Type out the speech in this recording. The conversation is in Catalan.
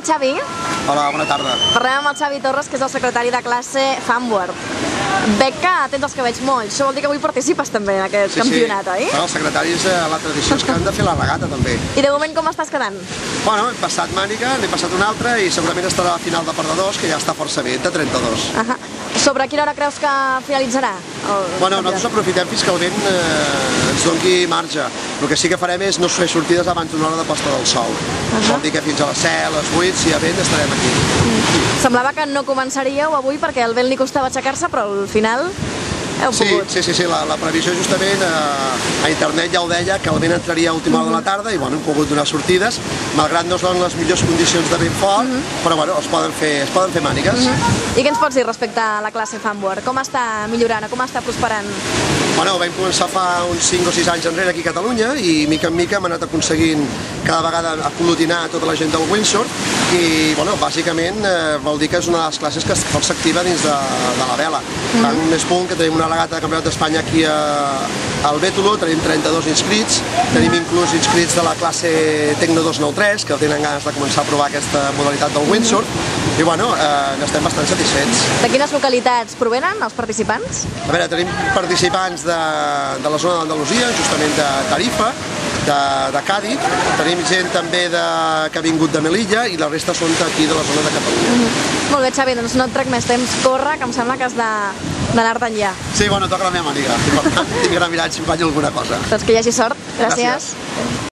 el Xavi. Hola, bona tarda. Parlem amb el Xavier Torres, que és el secretari de classe funboard. Veig que tens els cabells molls, això vol dir que avui participes també en aquest campionat, oi? Bueno, els secretaris, la tradició és que han de fer la regata també. I de moment com estàs quedant? Bueno, hem passat màniga, n'he passat una altra i segurament estarà a la final de perdedors, que ja està força bé, de 32. Sobre quina hora creus que finalitzarà? Bueno, nosaltres aprofitem fins que el vent ens doni marge. El que sí que farem és no fer sortides abans d'una hora de posta del sol. Vol dir que fins a les 7, les 8, si hi ha vent, estarem aquí. Semblava que no començaríeu avui perquè al vent li costava aixecar-se, però al final heu pogut. Sí, la previsió justament a internet ja ho deia, que el vent entraria a última hora de la tarda i bueno, hem pogut donar sortides, malgrat no són les millors condicions de vent fort, però bueno, es poden fer mànigues. I què ens pots dir respecte a la classe funboard? Com està millorant, com està prosperant? Bueno, vam començar fa uns 5 o 6 anys enrere aquí a Catalunya i mica en mica hem anat aconseguint cada vegada aglutinar tota la gent del windsurf i bueno, bàsicament vol dir que és una de les classes que força activa dins de la vela. Tant més punt que tenim una regata de Campionat d'Espanya aquí al Bétolo, tenim 32 inscrits, tenim inclús inscrits de la classe Tecno 293 que tenen ganes de començar a provar aquesta modalitat del windsurf i bueno, n'estem bastant satisfets. De quines localitats provenen els participants? A veure, tenim participants de la zona d'Andalusia, justament de Tarifa, de Càdiz, tenim gent també que ha vingut de Melilla i la resta són d'aquí de la zona de Catalunya. Molt bé, Xavi, doncs no et trec més temps, corre, que em sembla que has d'anar-te'n ja. Sí, bueno, toca la meva màniga, per tant, tinc que anar mirant si em guanyo alguna cosa. Doncs que hi hagi sort. Gràcies.